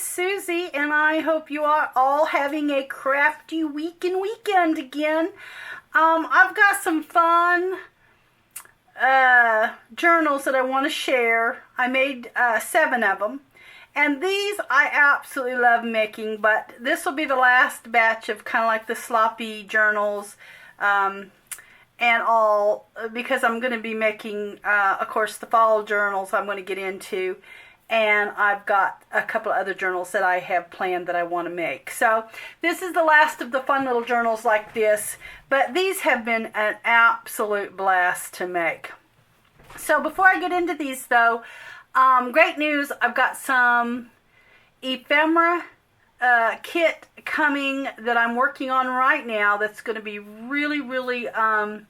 Susie, and I hope you are all having a crafty week and weekend again. I've got some fun journals that I want to share. I made 7 of them, and these I absolutely love making, but this will be the last batch of kind of like the sloppy journals and all, because I'm going to be making, of course, the fall journals I'm going to get into. And I've got a couple of other journals that I have planned that I want to make. So this is the last of the fun little journals like this, but these have been an absolute blast to make. So before I get into these though, great news, I've got some ephemera kit coming that I'm working on right now that's going to be really, really fun.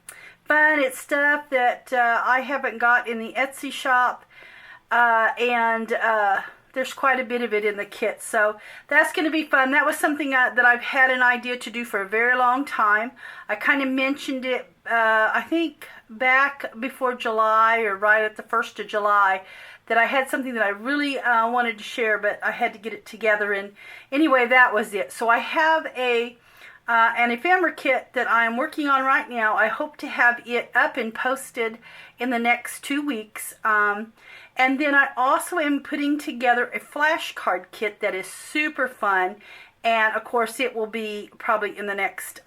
It's stuff that I haven't got in the Etsy shop. And there's quite a bit of it in the kit, so that's going to be fun. That was something that I've had an idea to do for a very long time. I kind of mentioned it, I think back before July, or right at the 1st of July, that I had something that I really wanted to share, but I had to get it together, and anyway, that was it. So I have an ephemera kit that I'm working on right now. I hope to have it up and posted in the next 2 weeks. And then I also am putting together a flashcard kit that is super fun. And of course it will be probably in the next,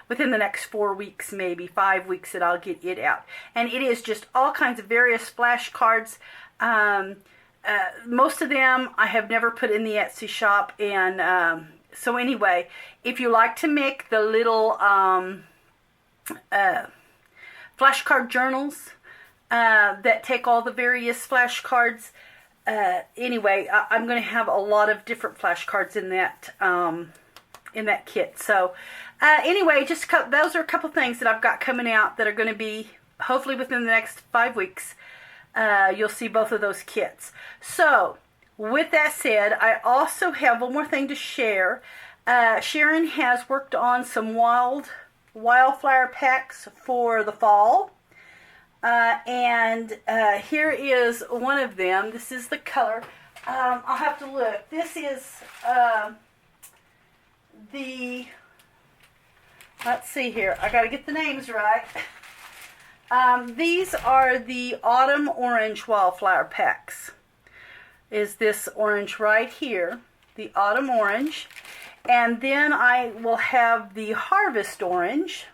within the next 4 weeks, maybe 5 weeks, that I'll get it out. And it is just all kinds of various flashcards. Most of them I have never put in the Etsy shop. And so anyway, if you like to make the little flashcard journals, that take all the various flashcards. Anyway, I'm going to have a lot of different flashcards in that kit. So anyway, just those are a couple things that I've got coming out that are going to be hopefully within the next 5 weeks. You'll see both of those kits. So with that said, I also have one more thing to share. Sharon has worked on some wildflower packs for the fall. And here is one of them. This is the color. I'll have to look. This is let's see here. I got to get the names right. These are the autumn orange wildflower packs. Is this orange right here, the autumn orange. And then I will have the harvest orange.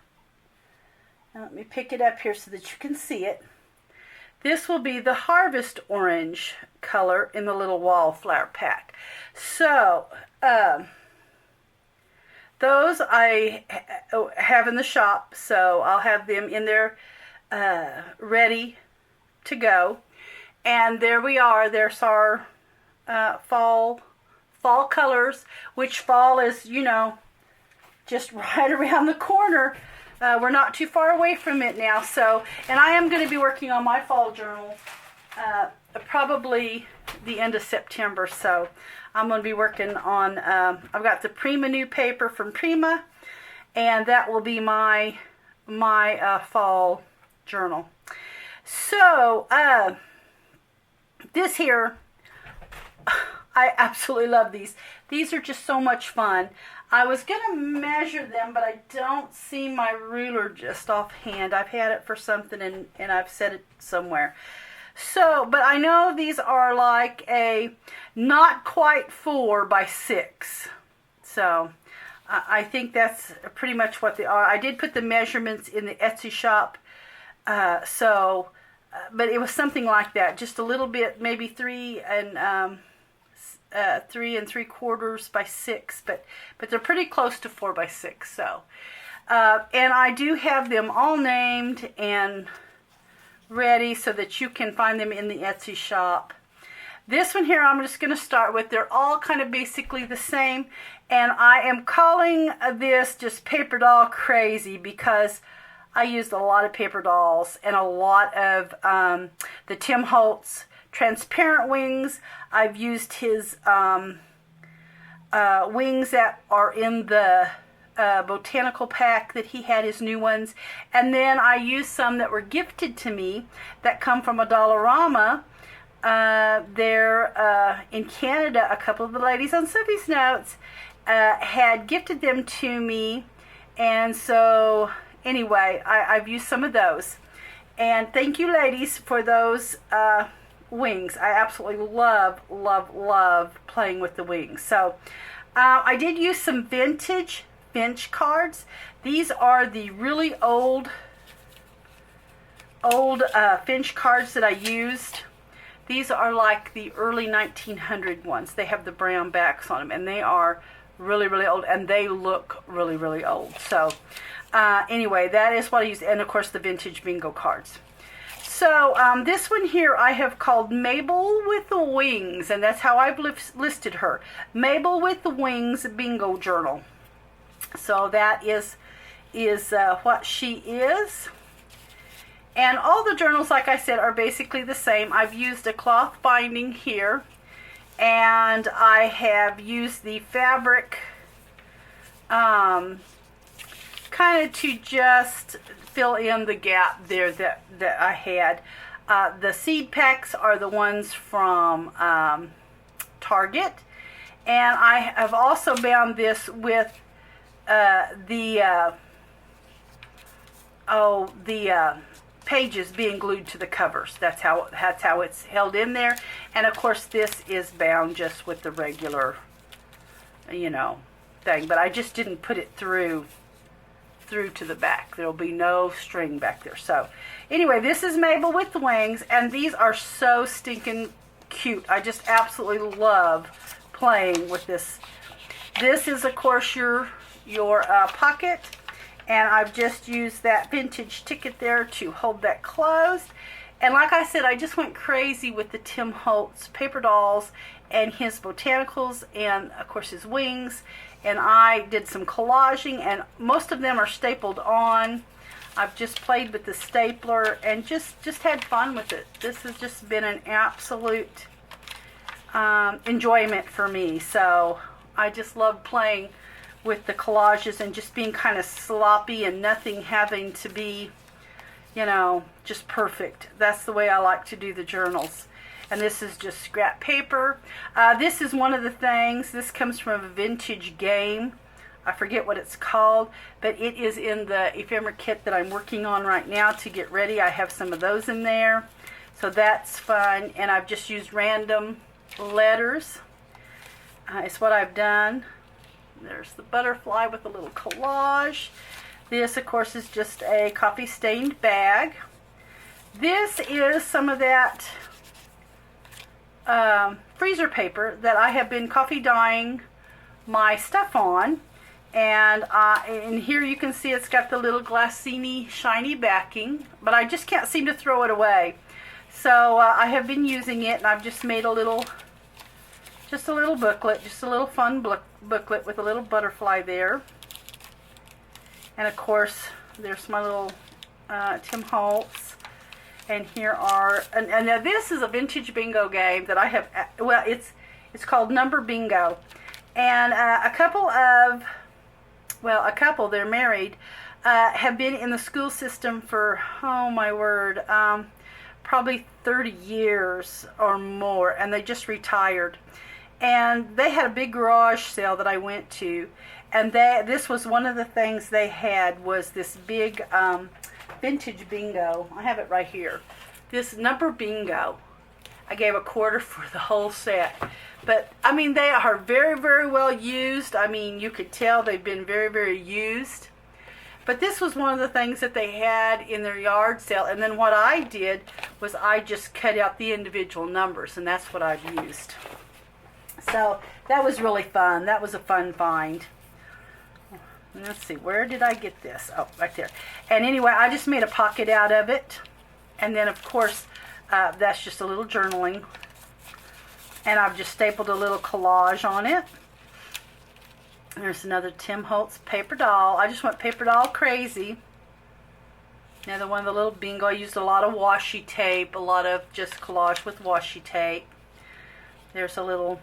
Now let me pick it up here so that you can see it. This will be the harvest orange color in the little wallflower pack. So, those I have in the shop, so I'll have them in there ready to go. And there we are. There's our fall colors, which fall is, you know, just right around the corner. We're not too far away from it now. So, and I am going to be working on my fall journal probably the end of September. So I'm going to be working on, I've got the Prima new paper from Prima, and that will be my fall journal. So this here, I absolutely love these. These are just so much fun. I was going to measure them, but I don't see my ruler just offhand. I've had it for something, and I've set it somewhere. So, but I know these are like a not quite 4 by 6. So, I think that's pretty much what they are. I did put the measurements in the Etsy shop. But it was something like that. Just a little bit, maybe 3 and 3 3/4 by 6, but they're pretty close to 4 by 6. So, and I do have them all named and ready so that you can find them in the Etsy shop. This one here, I'm just going to start with. They're all kind of basically the same, and I am calling this just paper doll crazy because I used a lot of paper dolls and a lot of the Tim Holtz transparent wings. I've used his wings that are in the botanical pack that he had, his new ones. And then I used some that were gifted to me that come from a Dollarama They're in Canada. A couple of the ladies on Sophie's Notes had gifted them to me, and so anyway, I've used some of those. And thank you, ladies, for those wings. I absolutely love, love, love playing with the wings. So I did use some vintage Finch cards. These are the really old Finch cards that I used. These are like the early 1900 ones. They have the brown backs on them, and they are really, really old, and they look really, really old. So anyway, that is what I used, and of course the vintage bingo cards. So this one here I have called Mabel with the Wings, and that's how I've listed her. Mabel with the Wings Bingo Journal. So that is what she is. And all the journals, like I said, are basically the same. I've used a cloth binding here, and I have used the fabric kind of to just fill in the gap there that I had. The seed packs are the ones from Target, and I have also bound this with the pages being glued to the covers. That's how it's held in there. And of course this is bound just with the regular, thing. But I just didn't put it through to the back. There'll be no string back there. So anyway, this is Mabel with the Wings, and these are so stinking cute. I just absolutely love playing with this. This is of course your pocket. And I've just used that vintage ticket there to hold that closed. And like I said, I just went crazy with the Tim Holtz paper dolls and his Botanicals and, of course, his wings. And I did some collaging, and most of them are stapled on. I've just played with the stapler and just had fun with it. This has just been an absolute enjoyment for me. So I just love playing with the collages and just being kind of sloppy and nothing having to be, just perfect. That's the way I like to do the journals. And this is just scrap paper. This is one of the things. This comes from a vintage game. I forget what it's called, but it is in the ephemera kit that I'm working on right now to get ready. I have some of those in there. So that's fun. And I've just used random letters. It's what I've done. There's the butterfly with a little collage. This, of course, is just a coffee-stained bag. This is some of that freezer paper that I have been coffee dyeing my stuff on. And here you can see it's got the little glassini shiny backing, but I just can't seem to throw it away. So I have been using it, and I've just made a little booklet, just a little fun booklet with a little butterfly there. And of course, there's my little Tim Holtz. And here are, and now this is a vintage bingo game that I have, well, it's called Number Bingo. And a couple, they're married, have been in the school system for, oh my word, probably 30 years or more, and they just retired. And they had a big garage sale that I went to, and this was one of the things they had, was this big vintage bingo. I have it right here. This Number Bingo. I gave $25 for the whole set. But, I mean, they are very, very well used. I mean, you could tell they've been very, very used. But this was one of the things that they had in their yard sale. And then what I did was I just cut out the individual numbers, and that's what I've used. So that was really fun. That was a fun find. Let's see, where did I get this? Oh, right there. And anyway, I just made a pocket out of it. And then, of course, that's just a little journaling. And I've just stapled a little collage on it. There's another Tim Holtz paper doll. I just went paper doll crazy. Another one of the little bingo. I used a lot of washi tape, a lot of just collage with washi tape. There's a little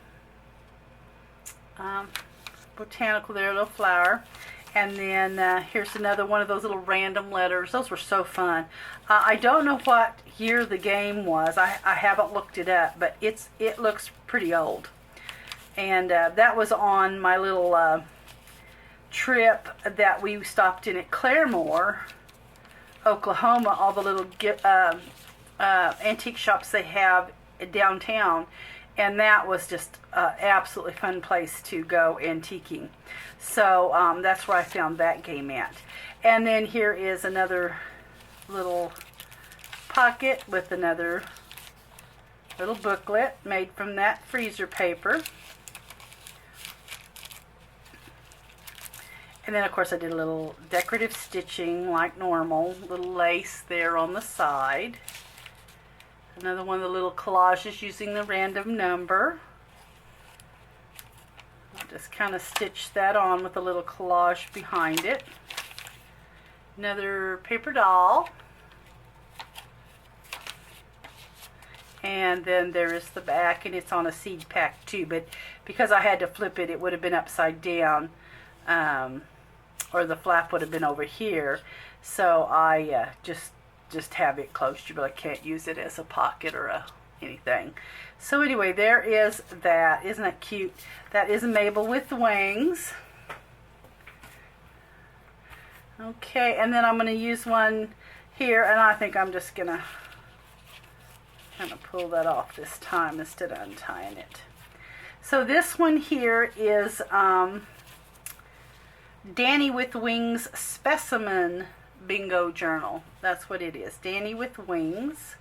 botanical there, a little flower. And then here's another one of those little random letters. Those were so fun. I don't know what year the game was. I haven't looked it up, but it looks pretty old. And that was on my little trip that we stopped in at Claremore, Oklahoma. All the little antique shops they have downtown. And that was just an absolutely fun place to go antiquing. So that's where I found that game at. And then here is another little pocket with another little booklet made from that freezer paper. And then, of course, I did a little decorative stitching like normal. Little lace there on the side. Another one of the little collages using the random number. I'll just kind of stitch that on with a little collage behind it. Another paper doll. And then there is the back, and it's on a seed pack too, but because I had to flip it, it would have been upside down, or the flap would have been over here. So I just have it closed, but I can't use it as a pocket or anything. So anyway, there is that. Isn't that cute? That is Mabel with wings. Okay, and then I'm going to use one here, and I think I'm just going to kind of pull that off this time instead of untying it. So this one here is Danny with Wings Specimen Bingo Journal. That's what it is. Danny with Wings.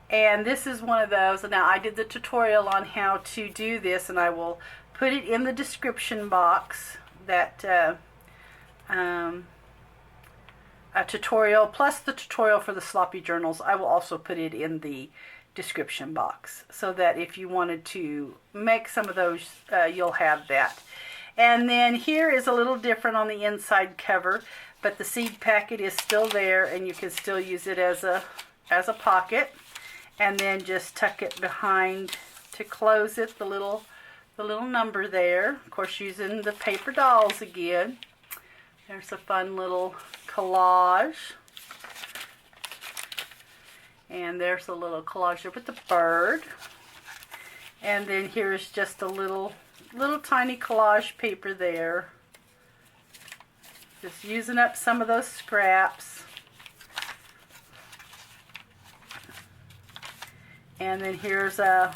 And this is one of those. Now I did the tutorial on how to do this, and I will put it in the description box. That a tutorial plus the tutorial for the sloppy journals, I will also put it in the description box, so that if you wanted to make some of those, you'll have that. And then here is a little different on the inside cover, but the seed packet is still there, and you can still use it as a pocket. And then just tuck it behind to close it, the little number there. Of course, using the paper dolls again. There's a fun little collage. And there's a little collage there with the bird. And then here's just a little tiny collage paper there. Just using up some of those scraps. And then here's the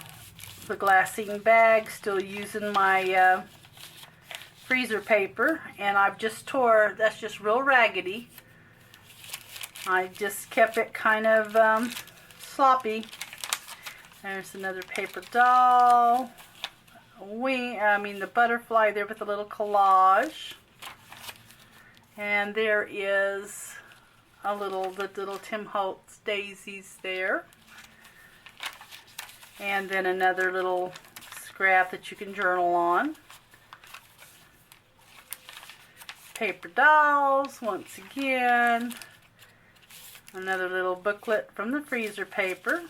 glassine bag, still using my freezer paper. And I've just tore, that's just real raggedy. I just kept it kind of sloppy. There's another paper doll. The butterfly there with a little collage. And there is the little Tim Holtz daisies there. And then another little scrap that you can journal on. Paper dolls, once again. Another little booklet from the freezer paper.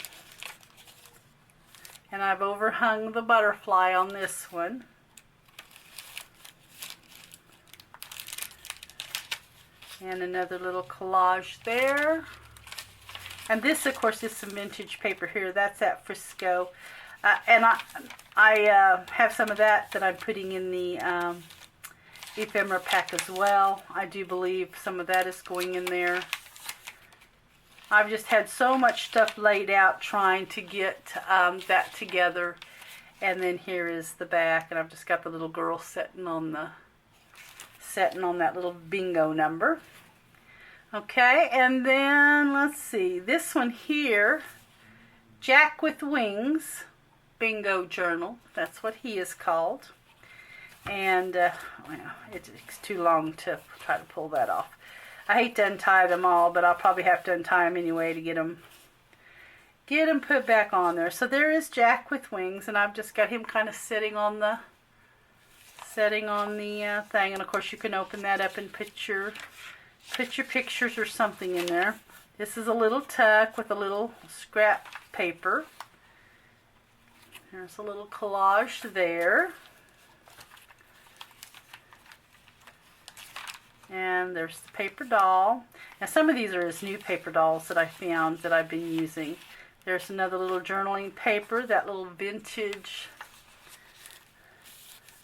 And I've overhung the butterfly on this one. And another little collage there. And this, of course, is some vintage paper here. That's at Frisco. And I have some of that I'm putting in the ephemera pack as well. I do believe some of that is going in there. I've just had so much stuff laid out trying to get that together. And then here is the back, and I've just got the little girl sitting on that little bingo number. Okay, and then let's see, this one here, Jack with Wings Bingo Journal. That's what he is called. And well, it takes too long to try to pull that off. I hate to untie them all, but I'll probably have to untie them anyway to get them put back on there. So there is Jack with Wings, and I've just got him kind of sitting on the thing. And of course, you can open that up and put your pictures or something in there. This is a little tuck with a little scrap paper. There's a little collage there. And there's the paper doll. And some of these are his new paper dolls that I found that I've been using. There's another little journaling paper, that little vintage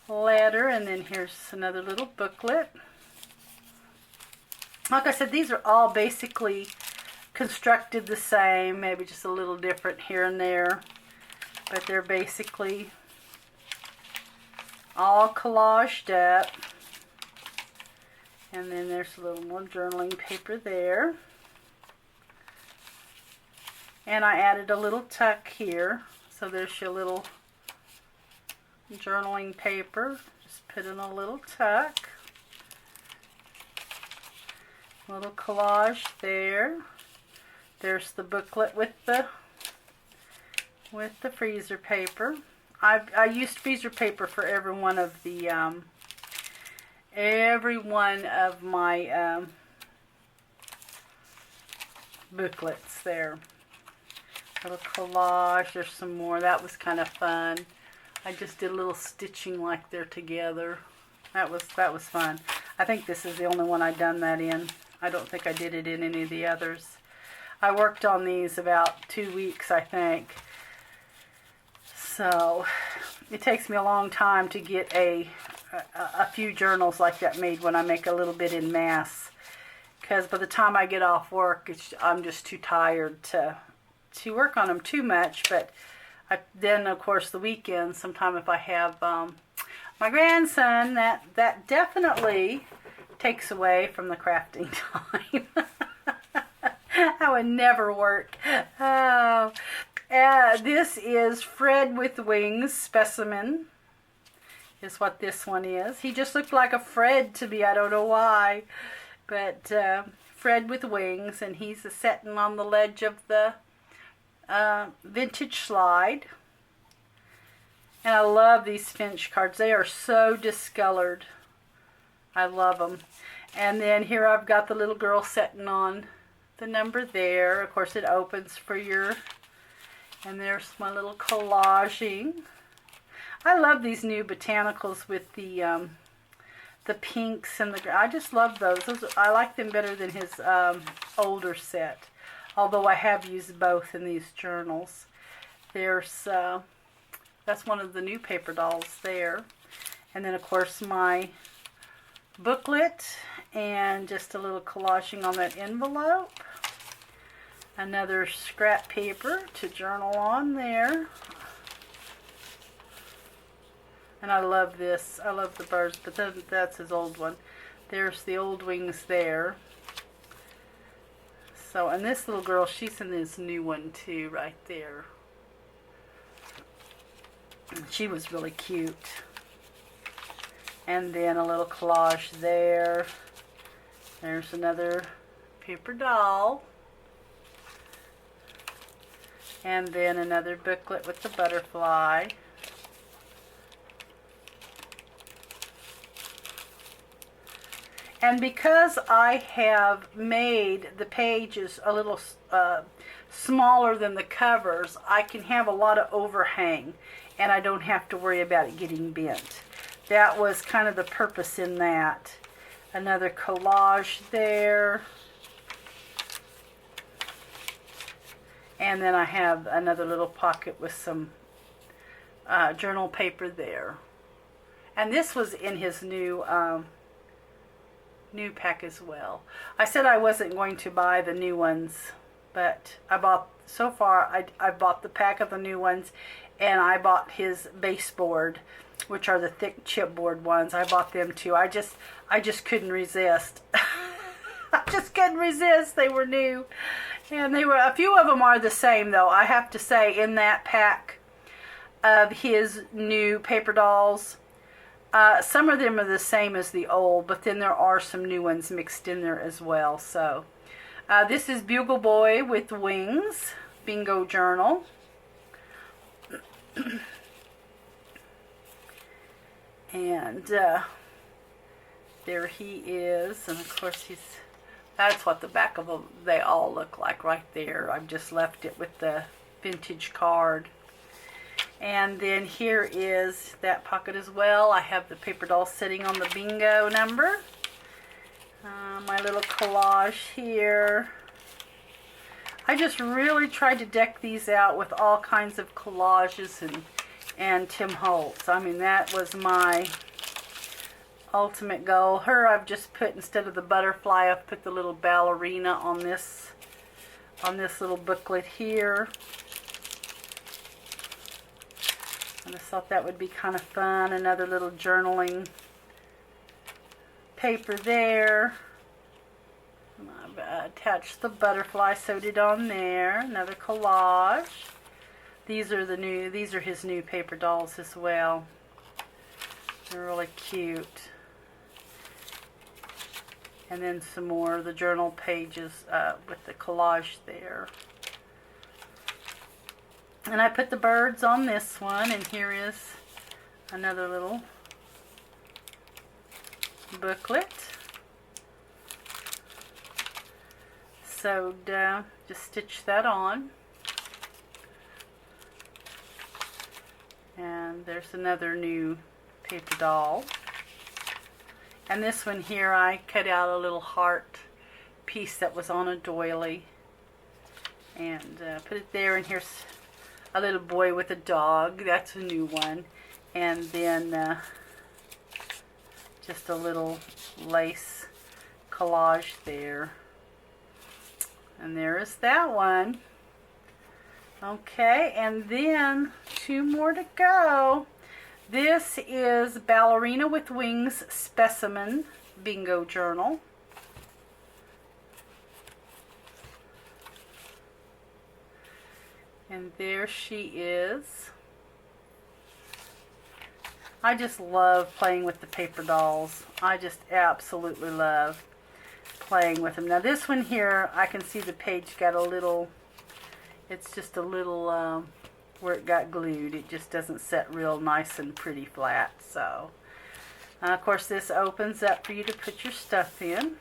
letter, and then here's another little booklet. Like I said, these are all basically constructed the same, maybe just a little different here and there, but they're basically all collaged up. And then there's a little more journaling paper there. And I added a little tuck here, so there's your little journaling paper. Just put in a little tuck. Little collage there. There's the booklet with the freezer paper. I used freezer paper for every one of my booklets there. Little collage. There's some more. That was kind of fun. I just did a little stitching like they're together. That was fun. I think this is the only one I've done that in. I don't think I did it in any of the others. I worked on these about 2 weeks, I think. So it takes me a long time to get a few journals like that made when I make a little bit in mass. Because by the time I get off work, I'm just too tired to work on them too much. But then, of course, the weekends, sometime if I have my grandson, that definitely takes away from the crafting time. That would never work. Oh, this is Fred with Wings, Specimen, is what this one is. He just looked like a Fred to me. I don't know why. But Fred with Wings, and he's sitting on the ledge of the vintage slide. And I love these Finch cards. They are so discolored. I love them. And then here I've got the little girl sitting on the number there. Of course, it opens for your... And there's my little collaging. I love these new Botanicals with the pinks and the... I just love those. I like them better than his older set. Although I have used both in these journals. There's... that's one of the new paper dolls there. And then, of course, my booklet and just a little collaging on that envelope. Another scrap paper to journal on there. And I love this. I love the birds, but that's his old one. There's the old wings there. So, and this little girl, she's in this new one too, right there. She was really cute. And then a little collage there. There's another paper doll. And then another booklet with the butterfly. And because I have made the pages a little smaller than the covers, I can have a lot of overhang, and I don't have to worry about it getting bent. That was kind of the purpose in that. Another collage there. And then I have another little pocket with some journal paper there. And this was in his new pack as well. I said I wasn't going to buy the new ones, but I bought, so far, I bought the pack of the new ones, and I bought his baseboard, which are the thick chipboard ones. I bought them too. I just couldn't resist. I just couldn't resist. They were new. And they were, a few of them are the same though. I have to say, in that pack of his new paper dolls, some of them are the same as the old, but then there are some new ones mixed in there as well. So this is Bugle Boy with Wings, Bingo Journal. And there he is, and of course that's what the back of them, they all look like right there. I've just left it with the vintage card. And then here is that pocket as well. I have the paper doll sitting on the bingo number. My little collage here. I just really tried to deck these out with all kinds of collages and Tim Holtz. I mean, that was my ultimate goal. Her, I've just put, instead of the butterfly, I've put the little ballerina on this little booklet here. I just thought that would be kind of fun. Another little journaling paper there. I've attached the butterfly, sewed it on there. Another collage. These are his new paper dolls as well. They're really cute. And then some more of the journal pages with the collage there. And I put the birds on this one, and here is another little booklet. Sewed, just stitched that on. And there's another new paper doll. And this one here, I cut out a little heart piece that was on a doily. And put it there, and here's a little boy with a dog. That's a new one. And then just a little lace collage there. And there is that one. Okay, and then 2 more to go. This is Ballerina with Wings Specimen Bingo Journal. And there she is. I just love playing with the paper dolls. I just absolutely love playing with them. Now this one here, I can see the page got a little, it's just a little where it got glued. It just doesn't set real nice and pretty flat. So of course this opens up for you to put your stuff in.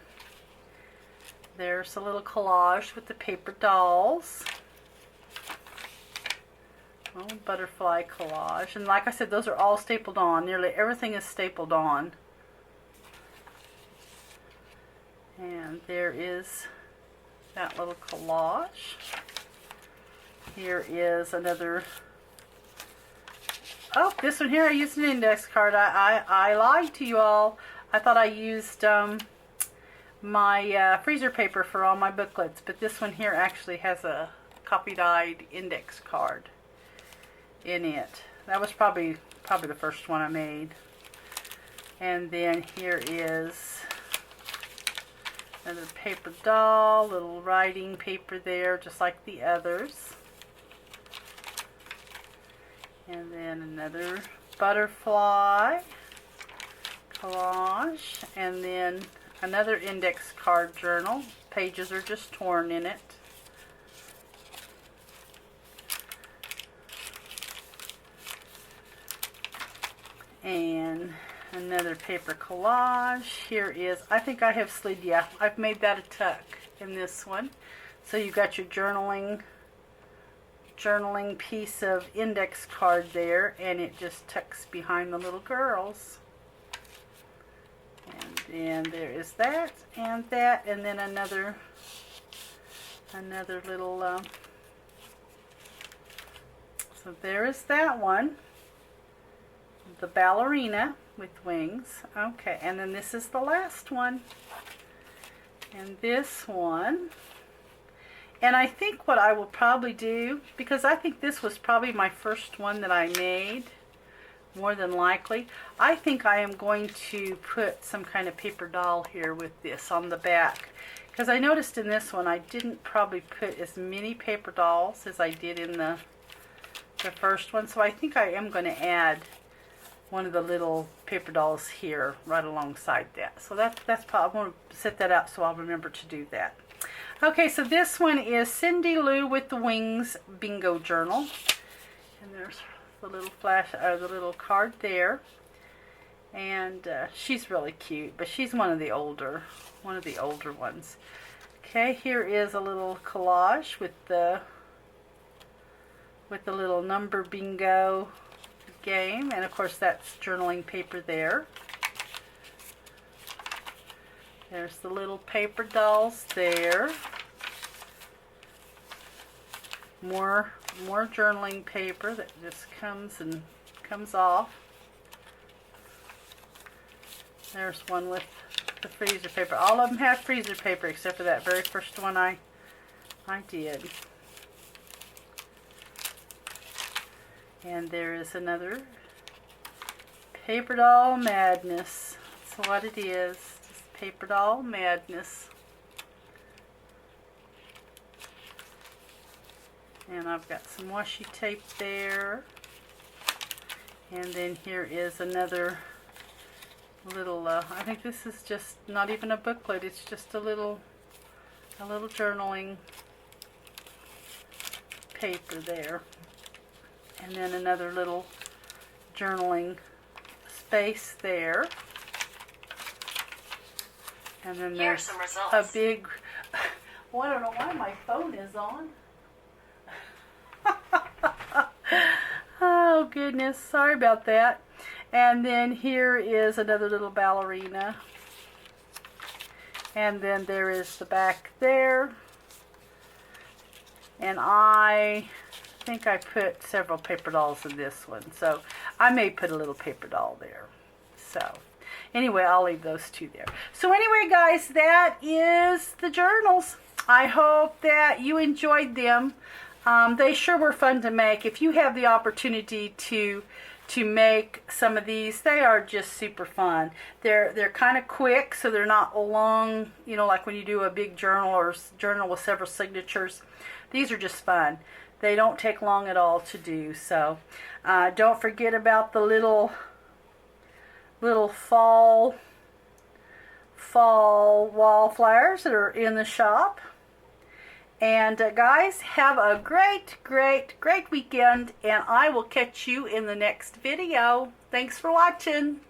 There's a little collage with the paper dolls. Little butterfly collage. And like I said, those are all stapled on. Nearly everything is stapled on. And there is that little collage. Here is another. Oh, this one here, I used an index card. I lied to you all. I thought I used my freezer paper for all my booklets, but this one here actually has a copy-dyed index card in it. That was probably the first one I made. And then here is another paper doll, little writing paper there, just like the others. And then another butterfly collage, and then another index card journal. Pages are just torn in it. And another paper collage. Here is, I think I have slid, yeah, I've made that a tuck in this one. So you've got your journaling piece of index card there, and it just tucks behind the little girls. And then there is that, and then another little, so there is that one. The ballerina with wings. Okay, and then this is the last one. And this one. And I think what I will probably do, because I think this was probably my first one that I made, more than likely, I think I am going to put some kind of paper doll here with this on the back. Because I noticed in this one I didn't probably put as many paper dolls as I did in the first one. So I think I am going to add one of the little paper dolls here right alongside that. So that's probably, I'm going to set that up so I'll remember to do that. Okay, so this one is Cindy Lou with the Wings Bingo Journal. And there's the little the little card there. And she's really cute, but she's one of the older ones. Okay, here is a little collage with the little number bingo game, and of course that's journaling paper there. There's the little paper dolls there. More journaling paper that just comes off. There's one with the freezer paper. All of them have freezer paper except for that very first one I did. And there is another paper doll madness. That's what it is. Just paper doll madness. And I've got some washi tape there. And then here is another little, I think this is just not even a booklet, it's just a little journaling paper there. And then another little journaling space there. And then there's a big, well, I don't know why my phone is on. Oh goodness, sorry about that. And then here is another little ballerina. And then there is the back there. And I think I put several paper dolls in this one. So I may put a little paper doll there. So anyway, I'll leave those two there. So anyway, guys, that is the journals. I hope that you enjoyed them. They sure were fun to make. If you have the opportunity to make some of these, they are just super fun. They're kind of quick, so they're not long, you know, like when you do a big journal or journal with several signatures. These are just fun. They don't take long at all to do. So don't forget about the little fall wallflowers that are in the shop. And guys, have a great weekend, and I will catch you in the next video. Thanks for watching.